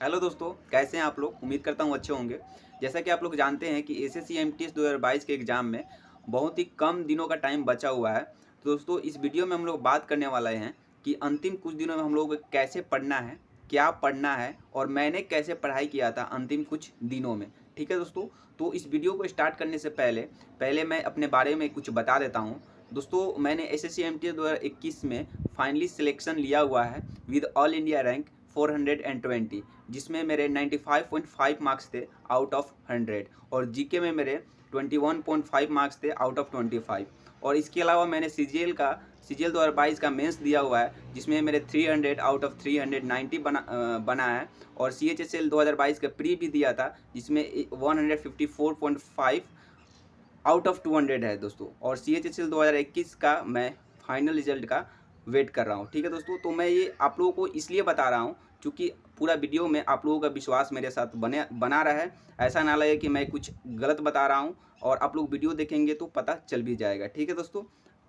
Hello दोस्तों, कैसे हैं आप लोग। उम्मीद करता हूँ अच्छे होंगे। जैसा कि आप लोग जानते हैं कि एसएससी एमटीएस 2022 के एग्ज़ाम में बहुत ही कम दिनों का टाइम बचा हुआ है। तो दोस्तों इस वीडियो में हम लोग बात करने वाले हैं कि अंतिम कुछ दिनों में हम लोग को कैसे पढ़ना है, क्या पढ़ना है और मैंने कैसे पढ़ाई किया था अंतिम कुछ दिनों में। ठीक है दोस्तों, तो इस वीडियो को स्टार्ट करने से पहले मैं अपने बारे में कुछ बता देता हूँ। दोस्तों मैंने एसएससी एमटीएस 2021 में फाइनली सिलेक्शन लिया हुआ है विद ऑल इंडिया रैंक 420, जिसमें मेरे 95.5 मार्क्स थे आउट ऑफ 100 और जीके में मेरे 21.5 मार्क्स थे आउट ऑफ 25। और इसके अलावा मैंने सीजीएल 2022 का मेंस दिया हुआ है, जिसमें मेरे 300 आउट ऑफ 390 बना है। और सीएचएसएल 2022 का प्री भी दिया था, जिसमें 154.5 आउट ऑफ 200 है दोस्तों। और सीएचएसएल 2021 का मैं फाइनल रिजल्ट का वेट कर रहा हूँ। ठीक है दोस्तों, तो मैं ये आप लोगों को इसलिए बता रहा हूँ क्योंकि पूरा वीडियो में आप लोगों का विश्वास मेरे साथ बना रहा है। ऐसा ना लगे कि मैं कुछ गलत बता रहा हूँ, और आप लोग वीडियो देखेंगे तो पता चल भी जाएगा। ठीक है दोस्तों,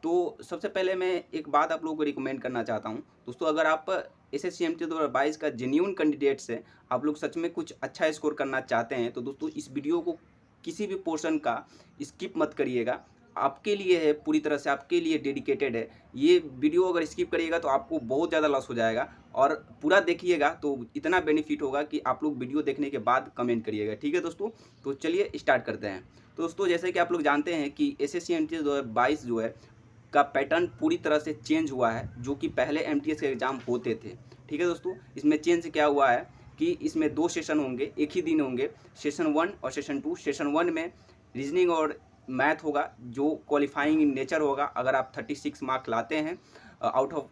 तो सबसे पहले मैं एक बात आप लोगों को रिकमेंड करना चाहता हूँ दोस्तों। अगर आप एसएससी एमटीएस 2022 का जेन्युइन कैंडिडेट्स है, आप लोग सच में कुछ अच्छा स्कोर करना चाहते हैं, तो दोस्तों इस वीडियो को किसी भी पोर्शन का स्किप मत करिएगा। आपके लिए है, पूरी तरह से आपके लिए डेडिकेटेड है। ये वीडियो अगर स्किप करिएगा तो आपको बहुत ज़्यादा लॉस हो जाएगा, और पूरा देखिएगा तो इतना बेनिफिट होगा कि आप लोग वीडियो देखने के बाद कमेंट करिएगा। ठीक है दोस्तों, तो चलिए स्टार्ट करते हैं। तो दोस्तों जैसे कि आप लोग जानते हैं कि एसएससी एमटीएस 2022 जो है का पैटर्न पूरी तरह से चेंज हुआ है, जो कि पहले एमटीएस के एग्ज़ाम होते थे। ठीक है दोस्तों, इसमें चेंज क्या हुआ है कि इसमें 2 सेशन होंगे, एक ही दिन होंगे, सेशन 1 और सेशन 2। सेशन 1 में रीजनिंग और मैथ होगा, जो क्वालिफाइंग इन नेचर होगा। अगर आप 36 मार्क लाते हैं आउट ऑफ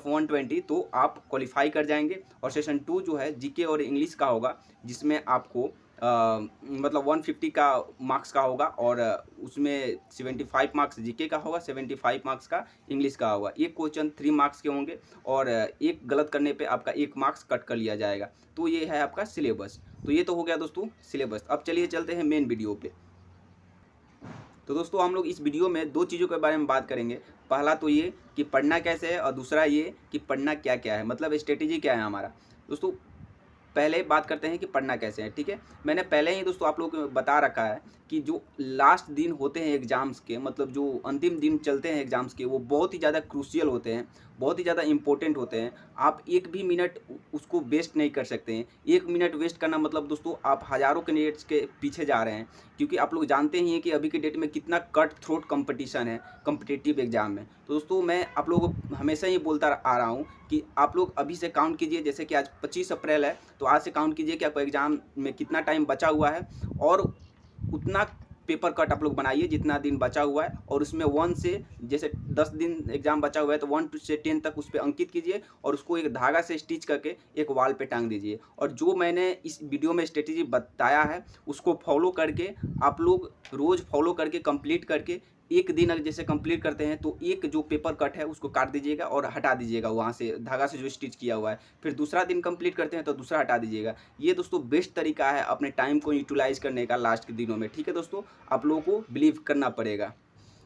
120 तो आप क्वालिफाई कर जाएंगे। और सेशन 2 जो है जीके और इंग्लिश का होगा, जिसमें आपको मतलब 150 का मार्क्स का होगा, और उसमें 75 मार्क्स जीके का होगा, 75 मार्क्स का इंग्लिश का होगा। एक क्वेश्चन 3 मार्क्स के होंगे, और एक गलत करने पे आपका 1 मार्क्स कट कर लिया जाएगा। तो ये है आपका सिलेबस। तो ये तो हो गया दोस्तों सिलेबस। अब चलिए चलते हैं मेन वीडियो पे। तो दोस्तों हम लोग इस वीडियो में 2 चीज़ों के बारे में बात करेंगे। पहला तो ये कि पढ़ना कैसे है, और दूसरा ये कि पढ़ना क्या क्या है, मतलब स्ट्रेटेजी क्या है हमारा। दोस्तों पहले बात करते हैं कि पढ़ना कैसे है। ठीक है, मैंने पहले ही दोस्तों आप लोगों को बता रखा है कि जो लास्ट दिन होते हैं एग्ज़ाम्स के, मतलब जो अंतिम दिन चलते हैं एग्ज़ाम्स के, वो बहुत ही ज़्यादा क्रूशियल होते हैं, बहुत ही ज़्यादा इंपॉर्टेंट होते हैं। आप एक भी मिनट उसको वेस्ट नहीं कर सकते हैं। 1 मिनट वेस्ट करना मतलब दोस्तों आप हज़ारों कैंडिडेट्स के पीछे जा रहे हैं, क्योंकि आप लोग जानते ही हैं कि अभी के डेट में कितना कट थ्रोट कंपटीशन है कॉम्पिटिटिव एग्ज़ाम में। तो दोस्तों मैं आप लोगों को हमेशा ही बोलता आ रहा हूँ कि आप लोग अभी से काउंट कीजिए। जैसे कि आज 25 अप्रैल है, तो आज से काउंट कीजिए कि आपको एग्ज़ाम में कितना टाइम बचा हुआ है, और उतना पेपर कट आप लोग बनाइए जितना दिन बचा हुआ है। और उसमें 1 से, जैसे 10 दिन एग्ज़ाम बचा हुआ है तो 1 से 10 तक उस पर अंकित कीजिए, और उसको एक धागा से स्टिच करके एक वॉल पे टांग दीजिए। और जो मैंने इस वीडियो में स्ट्रेटेजी बताया है उसको फॉलो करके आप लोग रोज़ फॉलो करके कंप्लीट करके, एक दिन अगर जैसे कंप्लीट करते हैं तो एक जो पेपर कट है उसको काट दीजिएगा और हटा दीजिएगा वहाँ से धागा से जो स्टिच किया हुआ है। फिर दूसरा दिन कंप्लीट करते हैं तो दूसरा हटा दीजिएगा। ये दोस्तों बेस्ट तरीका है अपने टाइम को यूटिलाइज करने का लास्ट के दिनों में। ठीक है दोस्तों, आप लोगों को बिलीव करना पड़ेगा।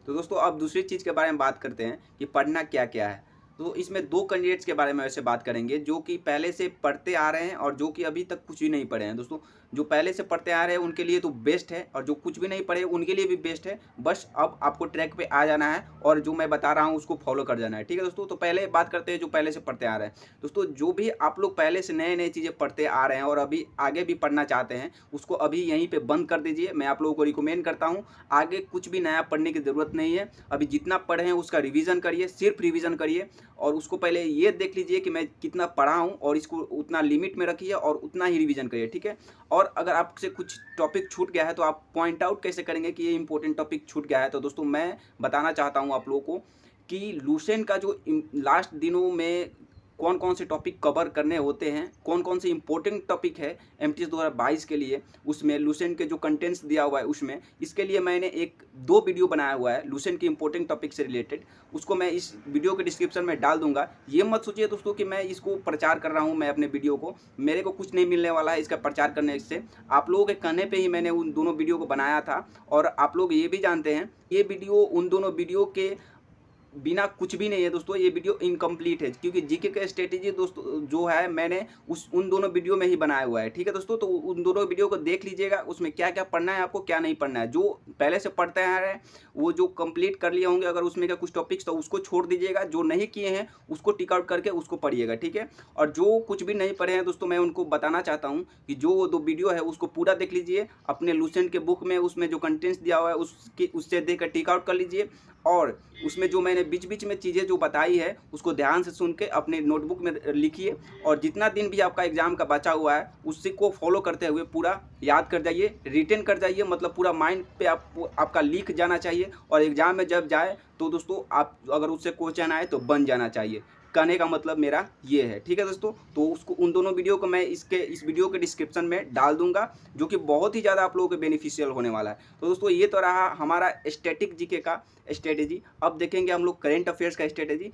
तो दोस्तों अब दूसरी चीज़ के बारे में बात करते हैं कि पढ़ना क्या क्या है। तो इसमें 2 कैंडिडेट्स के बारे में वैसे बात करेंगे, जो कि पहले से पढ़ते आ रहे हैं और जो कि अभी तक कुछ भी नहीं पढ़े हैं। दोस्तों जो पहले से पढ़ते आ रहे हैं उनके लिए तो बेस्ट है, और जो कुछ भी नहीं पढ़े उनके लिए भी बेस्ट है। बस अब आपको ट्रैक पे आ जाना है और जो मैं बता रहा हूँ उसको फॉलो कर जाना है। ठीक है दोस्तों, तो पहले बात करते हैं जो पहले से पढ़ते आ रहे हैं। दोस्तों जो भी आप लोग पहले से नए नए चीज़ें पढ़ते आ रहे हैं और अभी आगे भी पढ़ना चाहते हैं, उसको अभी यहीं पर बंद कर दीजिए। मैं आप लोगों को रिकमेंड करता हूँ, आगे कुछ भी नया पढ़ने की ज़रूरत नहीं है। अभी जितना पढ़े हैं उसका रिविज़न करिए, सिर्फ रिविज़न करिए, और उसको पहले ये देख लीजिए कि मैं कितना पढ़ा हूँ, और इसको उतना लिमिट में रखिए और उतना ही रिवीजन करिए। ठीक है, और अगर आपसे कुछ टॉपिक छूट गया है तो आप पॉइंट आउट कैसे करेंगे कि ये इंपॉर्टेंट टॉपिक छूट गया है। तो दोस्तों मैं बताना चाहता हूँ आप लोगों को कि लूसेंट का जो लास्ट दिनों में कौन कौन से टॉपिक कवर करने होते हैं, कौन कौन से इंपॉर्टेंट टॉपिक है एमटीएस 2022 के लिए, उसमें लूसेंट के जो कंटेंट्स दिया हुआ है उसमें, इसके लिए मैंने 2 वीडियो बनाया हुआ है लूसेंट के इंपॉर्टेंट टॉपिक से रिलेटेड। उसको मैं इस वीडियो के डिस्क्रिप्शन में डाल दूंगा। ये मत सोचिए दोस्तों कि मैं इसको प्रचार कर रहा हूँ, मैं अपने वीडियो को, मेरे को कुछ नहीं मिलने वाला है इसका प्रचार करने से। आप लोगों के कहने पर ही मैंने उन दोनों वीडियो को बनाया था, और आप लोग ये भी जानते हैं ये वीडियो उन दोनों वीडियो के बिना कुछ भी नहीं है दोस्तों, ये वीडियो इनकम्प्लीट है, क्योंकि जीके का स्ट्रेटेजी दोस्तों जो है मैंने उन दोनों वीडियो में ही बनाया हुआ है। ठीक है दोस्तों, तो उन दोनों वीडियो को देख लीजिएगा, उसमें क्या क्या पढ़ना है आपको, क्या नहीं पढ़ना है। जो पहले से पढ़ते आ रहे हैं वो जो कंप्लीट कर लिए होंगे, अगर उसमें का कुछ टॉपिक्स तो उसको छोड़ दीजिएगा, जो नहीं किए हैं उसको टिक आउट करके उसको पढ़िएगा। ठीक है, और जो कुछ भी नहीं पढ़े हैं दोस्तों, मैं उनको बताना चाहता हूँ कि जो दो वीडियो है उसको पूरा देख लीजिए, अपने लूसेंट के बुक में उसमें जो कंटेंट्स दिया हुआ है उससे देख कर टिक आउट कर लीजिए, और उसमें जो मैंने बीच बीच में चीज़ें जो बताई है उसको ध्यान से सुन के अपने नोटबुक में लिखिए, और जितना दिन भी आपका एग्जाम का बचा हुआ है उसी को फॉलो करते हुए पूरा याद कर जाइए, रिटेन कर जाइए, मतलब पूरा माइंड पे आपका लिख जाना चाहिए, और एग्जाम में जब जाए तो दोस्तों आप अगर उससे क्वेश्चन आए तो बन जाना चाहिए। कहने का मतलब मेरा ये है। ठीक है दोस्तों, तो उसको उन दोनों वीडियो को मैं इस वीडियो के डिस्क्रिप्शन में डाल दूंगा, जो कि बहुत ही ज़्यादा आप लोगों को बेनिफिशियल होने वाला है। तो दोस्तों ये तो रहा हमारा स्टैटिक जीके का स्ट्रेटेजी। अब देखेंगे हम लोग करेंट अफेयर्स का स्ट्रेटेजी।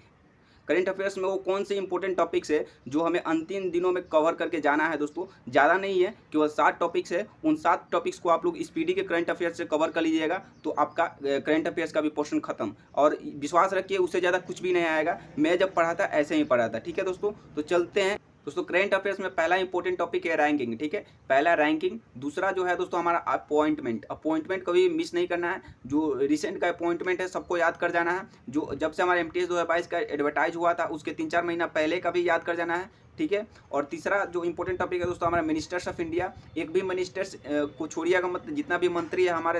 करेंट अफेयर्स में वो कौन से इंपॉर्टेंट टॉपिक्स है जो हमें अंतिम दिनों में कवर करके जाना है दोस्तों। ज़्यादा नहीं है, केवल 7 टॉपिक्स है, उन 7 टॉपिक्स को आप लोग स्पीडी के करंट अफेयर्स से कवर कर लीजिएगा तो आपका करंट अफेयर्स का भी पोर्शन खत्म। और विश्वास रखिए उससे ज़्यादा कुछ भी नहीं आएगा, मैं जब पढ़ा था ऐसे ही पढ़ा था। ठीक है दोस्तों, तो चलते हैं दोस्तों। करंट अफेयर्स में पहला इंपॉर्टेंट टॉपिक है रैंकिंग। ठीक है, पहला रैंकिंग। दूसरा जो है दोस्तों हमारा अपॉइंटमेंट कभी मिस नहीं करना है। जो रिसेंट का अपॉइंटमेंट है सबको याद कर जाना है, जो जब से हमारा MTS 2022 का एडवर्टाइज हुआ था उसके 3-4 महीना पहले का भी याद कर जाना है। ठीक है, और तीसरा जो इंपॉर्टेंट टॉपिक है दोस्तों हमारा मिनिस्टर्स ऑफ इंडिया। एक भी मिनिस्टर्स को छोड़िएगा, मतलब जितना भी मंत्री है हमारे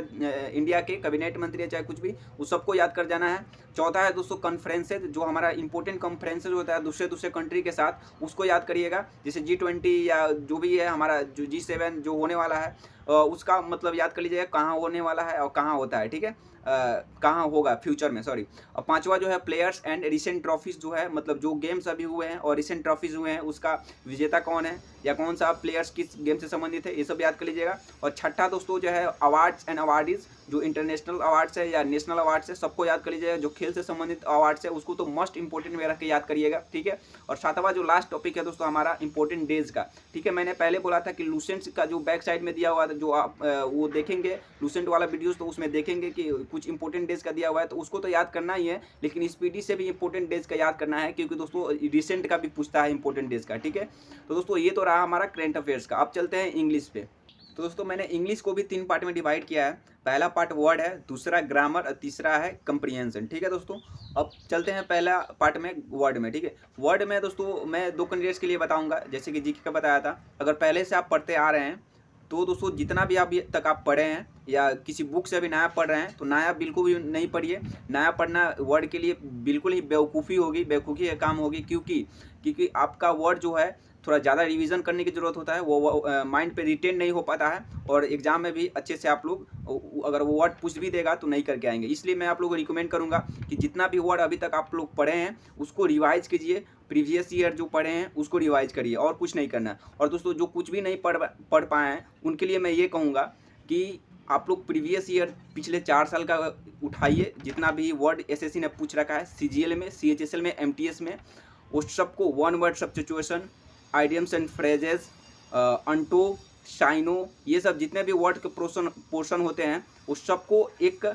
इंडिया के, कैबिनेट मंत्री है चाहे कुछ भी, उस सबको याद कर जाना है। चौथा है दोस्तों कॉन्फ्रेंसेज, जो हमारा इंपॉर्टेंट कॉन्फ्रेंसेज होता है दूसरे कंट्री के साथ, उसको याद करिएगा। जैसे G20 या जो भी है हमारा जो G7 जो होने वाला है उसका मतलब याद कर लीजिएगा कहाँ होने वाला है और कहाँ होता है। ठीक है, कहाँ होगा फ्यूचर में, सॉरी। और पांचवा जो है प्लेयर्स एंड रिसेंट ट्रॉफीज, जो है मतलब जो गेम्स अभी हुए हैं और रिसेंट ट्रॉफीज हुए हैं उसका विजेता कौन है या कौन सा प्लेयर्स किस गेम से संबंधित है, ये सब याद कर लीजिएगा। और छठा दोस्तों जो है अवार्ड्स एंड अवार्डीज, जो इंटरनेशनल अवार्ड्स है या नेशनल अवार्ड्स है सबको याद कर लीजिएगा। जो खेल से संबंधित अवार्ड्स है उसको तो मस्ट इंपॉर्टेंट में रख के याद करिएगा। ठीक है, और सातवां जो लास्ट टॉपिक है दोस्तों हमारा इंपॉर्टेंट डेज का। ठीक है, मैंने पहले बोला था कि लूसेंट का जो बैक साइड में दिया हुआ था, जो आप वो देखेंगे लूसेंट वाला वीडियोस, तो उसमें देखेंगे कि कुछ इंपॉर्टेंट डेज का दिया हुआ है, तो उसको तो याद करना ही है, लेकिन स्पीडी से भी इंपॉर्टेंट डेज का याद करना है, क्योंकि दोस्तों रिसेंट का भी पूछता है इंपॉर्टेंट डेज का। ठीक है, तो दोस्तों ये तो रहा हमारा करंट अफेयर्स का। अब चलते हैं इंग्लिश पे। तो दोस्तों मैंने इंग्लिश को भी 3 पार्ट में डिवाइड किया है। पहला पार्ट वर्ड है, दूसरा ग्रामर और तीसरा है कंप्रीहेंशन। ठीक है दोस्तों, अब चलते हैं पहला पार्ट में वर्ड में। ठीक है, वर्ड में दोस्तों मैं 2 कैंडिडेट्स के लिए बताऊंगा, जैसे कि जीके का बताया था। अगर पहले से आप पढ़ते आ रहे हैं तो दोस्तों जितना भी अभी तक आप पढ़े हैं या किसी बुक से अभी नया पढ़ रहे हैं तो नया बिल्कुल भी नहीं पढ़िए। नया पढ़ना वर्ड के लिए बिल्कुल ही बेवकूफ़ी का काम होगी, क्योंकि आपका वर्ड जो है थोड़ा ज़्यादा रिवीजन करने की ज़रूरत होता है, वो माइंड पे रिटेन नहीं हो पाता है, और एग्जाम में भी अच्छे से आप लोग अगर वो वर्ड पूछ भी देगा तो नहीं करके आएंगे। इसलिए मैं आप लोगों को रिकमेंड करूँगा कि जितना भी वर्ड अभी तक आप लोग पढ़े हैं उसको रिवाइज कीजिए, प्रीवियस ईयर जो पढ़े हैं उसको रिवाइज करिए, और कुछ नहीं करना। और दोस्तों जो कुछ भी नहीं पढ़ पाए हैं उनके लिए मैं ये कहूँगा कि आप लोग प्रीवियस ईयर पिछले 4 साल का उठाइए, जितना भी वर्ड SSC ने पूछ रखा है CGL में, CHSL में, MTS में, उस सबको 1 word substitution, idioms and phrases, अंटो, शाइनो, ये सब जितने भी वर्ड के पोर्शन होते हैं उस सबको एक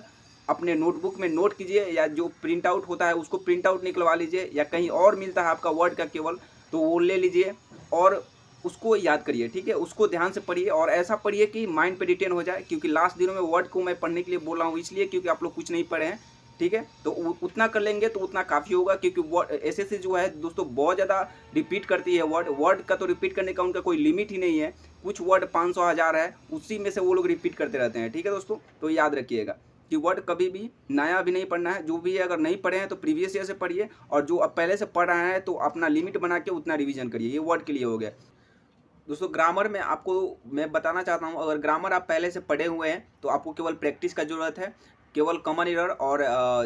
अपने नोटबुक में नोट कीजिए, या जो प्रिंट आउट होता है उसको प्रिंट आउट निकलवा लीजिए, या कहीं और मिलता है आपका वर्ड का केवल तो वो ले लीजिए और उसको याद करिए। ठीक है, उसको ध्यान से पढ़िए और ऐसा पढ़िए कि माइंड पे रिटेन हो जाए, क्योंकि लास्ट दिनों में वर्ड को मैं पढ़ने के लिए बोल रहा हूँ इसलिए क्योंकि आप लोग कुछ नहीं पढ़े हैं। ठीक है, तो उतना कर लेंगे तो उतना काफ़ी होगा, क्योंकि SSC जो है दोस्तों बहुत ज़्यादा रिपीट करती है वर्ड का, तो रिपीट करने का उनका कोई लिमिट ही नहीं है। कुछ वर्ड 500-1000 है, उसी में से वो लोग रिपीट करते रहते हैं। ठीक है दोस्तों, तो याद रखिएगा कि वर्ड कभी भी नया भी नहीं पढ़ना है। जो भी है अगर नहीं पढ़े हैं तो प्रीवियस ईयर से पढ़िए, और जो अब पहले से पढ़ रहे हैं तो अपना लिमिट बना के उतना रिवीजन करिए। ये वर्ड के लिए हो गया। दोस्तों ग्रामर में आपको मैं बताना चाहता हूँ, अगर ग्रामर आप पहले से पढ़े हुए हैं तो आपको केवल प्रैक्टिस का ज़रूरत है। केवल कॉमन एरर और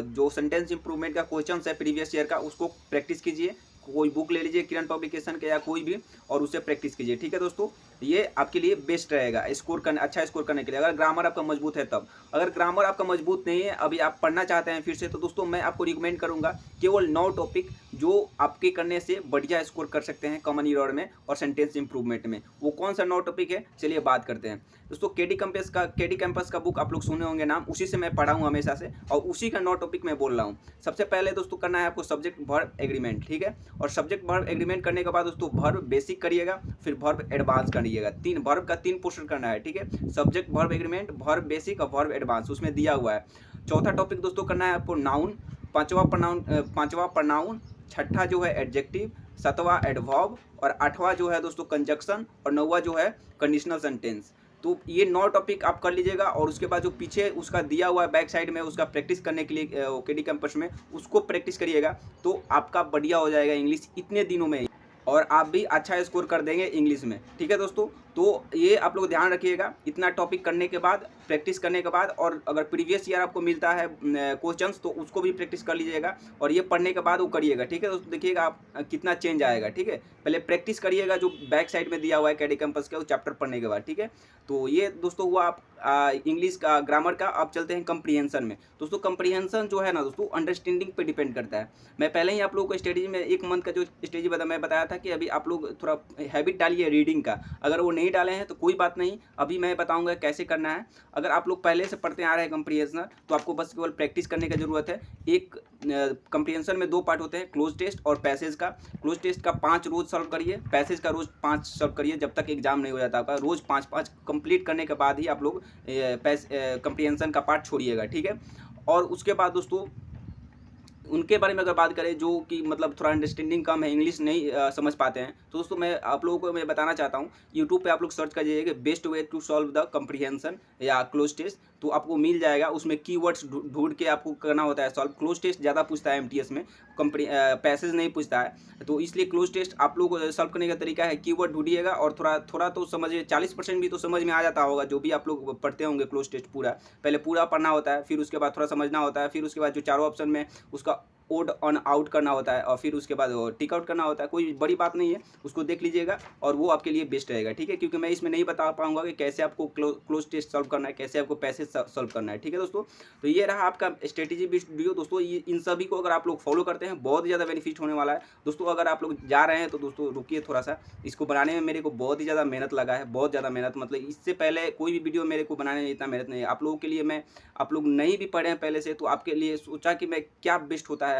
जो सेंटेंस इंप्रूवमेंट का क्वेश्चन है प्रीवियस ईयर का उसको प्रैक्टिस कीजिए। कोई बुक ले लीजिए किरण पब्लिकेशन के या कोई भी, और उससे प्रैक्टिस कीजिए। ठीक है दोस्तों, ये आपके लिए बेस्ट रहेगा अच्छा स्कोर करने के लिए, अगर ग्रामर आपका मजबूत है तब। अगर ग्रामर आपका मजबूत नहीं है, अभी आप पढ़ना चाहते हैं फिर से, तो दोस्तों मैं आपको रिकमेंड करूंगा केवल 9 टॉपिक जो आपके करने से बढ़िया स्कोर कर सकते हैं कॉमन ईरर में और सेंटेंस इंप्रूवमेंट में। वो कौन सा नौ टॉपिक है, चलिए बात करते हैं दोस्तों। केडी कैंपस का बुक आप लोग सुने होंगे नाम, उसी से मैं पढ़ा हूँ हमेशा से और उसी का नौ टॉपिक मैं बोल रहा हूँ। सबसे पहले दोस्तों करना है आपको सब्जेक्ट वर्ब एग्रीमेंट, ठीक है। और सब्जेक्ट वर्ब एग्रीमेंट करने के बाद दोस्तों वर्ब बेसिक करिएगा, फिर वर्ब एडवांस करिएगा। वर्ब का 3 पोर्शन करना है, ठीक है। Subject verb agreement, verb basic और वर्ब एडवांस उसमें दिया हुआ है। चौथा टॉपिक दोस्तों करना है आपको नाउन, पांचवा प्रनाउन, छठा जो है एडजेक्टिव, सातवां एडवर्ब और आठवां जो है दोस्तों कंजक्शन और नौवां जो है कंडीशनल सेंटेंस। तो ये 9 टॉपिक आप कर लीजिएगा और उसके बाद जो पीछे उसका दिया हुआ है बैक साइड में उसका प्रैक्टिस करने के लिए केडी कैंपस में उसको प्रैक्टिस करिएगा तो आपका बढ़िया हो जाएगा इंग्लिश इतने दिनों में, और आप भी अच्छा स्कोर कर देंगे इंग्लिश में, ठीक है दोस्तों। तो ये आप लोग ध्यान रखिएगा, इतना टॉपिक करने के बाद, प्रैक्टिस करने के बाद, और अगर प्रीवियस ईयर आपको मिलता है क्वेश्चंस तो उसको भी प्रैक्टिस कर लीजिएगा और ये पढ़ने के बाद वो करिएगा, ठीक है दोस्तों। देखिएगा आप कितना चेंज आएगा, ठीक है। पहले प्रैक्टिस करिएगा जो बैक साइड में दिया हुआ है केडी कैंपस का, वो चैप्टर पढ़ने के बाद, ठीक है। तो ये दोस्तों हुआ आप इंग्लिश का ग्रामर का। अब चलते हैं कंप्रीहेंशन में दोस्तों। कंप्रीहेंशन जो है ना दोस्तों अंडरस्टैंडिंग पे डिपेंड करता है। मैं पहले ही आप लोगों को स्ट्रेटेजी में 1 मंथ का जो स्ट्रेटेजी मैं बताया था कि अभी आप लोग थोड़ा हैबिट डालिए रीडिंग का। अगर वो नहीं डाले हैं तो कोई बात नहीं, अभी मैं बताऊंगा कैसे करना है। अगर आप लोग पहले से पढ़ते आ रहे हैं कंप्रीहेंशन तो आपको बस केवल प्रैक्टिस करने की जरूरत है। एक कंप्रीहेंशन में 2 पार्ट होते हैं, क्लोज टेस्ट और पैसेज का। क्लोज टेस्ट का 5 रोज सॉल्व करिए, पैसेज का रोज 5 सॉल्व करिए जब तक एग्जाम नहीं हो जाता आपका। रोज 5-5 कंप्लीट करने के बाद ही आप लोग कंप्रीहेंशन का पार्ट छोड़िएगा, ठीक है। और उसके बाद दोस्तों उनके बारे में अगर बात करें जो कि मतलब थोड़ा अंडरस्टैंडिंग कम है, इंग्लिश नहीं समझ पाते हैं, तो दोस्तों मैं आप लोगों को मैं बताना चाहता हूँ, यूट्यूब पे आप लोग सर्च करिएगा कि best way to solve the comprehension या क्लोज टेस्ट, तो आपको मिल जाएगा। उसमें कीवर्ड्स ढूंढ के आपको करना होता है सॉल्व। क्लोज टेस्ट ज़्यादा पूछता है एमटीएस में, पैसेज नहीं पूछता है, तो इसलिए क्लोज टेस्ट आप लोग सॉल्व करने का तरीका है कीवर्ड ढूंढिएगा और थोड़ा तो समझिए, 40% भी तो समझ में आ जाता होगा जो भी आप लोग पढ़ते होंगे क्लोज टेस्ट पूरा। पहले पूरा पढ़ना होता है, फिर उसके बाद थोड़ा समझना होता है, फिर उसके बाद जो चारों ऑप्शन में उसका ओड ऑन आउट करना होता है और फिर उसके बाद टिक आउट करना होता है। कोई बड़ी बात नहीं है, उसको देख लीजिएगा और वो आपके लिए बेस्ट रहेगा, ठीक है। क्योंकि मैं इसमें नहीं बता पाऊंगा कि कैसे आपको क्लोज टेस्ट सॉल्व करना है, कैसे आपको पैसेज सॉल्व करना है, ठीक है दोस्तों। तो ये रहा आपका स्ट्रेटेजी वीडियो दोस्तों। इन सभी को अगर आप लोग फॉलो करते हैं बहुत ही ज़्यादा बेनिफिट होने वाला है दोस्तों। अगर आप लोग जा रहे हैं तो दोस्तों रुकिए थोड़ा सा, इसको बनाने में मेरे को बहुत ही ज़्यादा मेहनत लगा है, बहुत ज़्यादा मेहनत। मतलब इससे पहले कोई भी वीडियो मेरे को बनाने में इतना मेहनत नहीं है। आप लोगों के लिए मैं, आप लोग नहीं भी पढ़े हैं पहले से, तो आपके लिए सोचा कि मैं क्या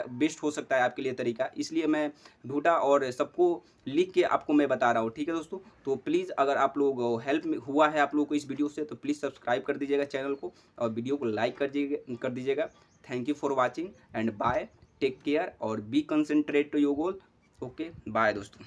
बेस्ट हो सकता है आपके लिए तरीका, इसलिए मैं ढूंढा और सबको लिख के आपको मैं बता रहा हूँ, ठीक है दोस्तों। तो प्लीज़ अगर आप लोग हेल्प हुआ है आप लोगों को इस वीडियो से तो प्लीज़ सब्सक्राइब कर दीजिएगा चैनल को और वीडियो को लाइक कर दीजिएगा। Thank you for watching and bye, take care और be concentrate to your goal. Okay bye दोस्तों।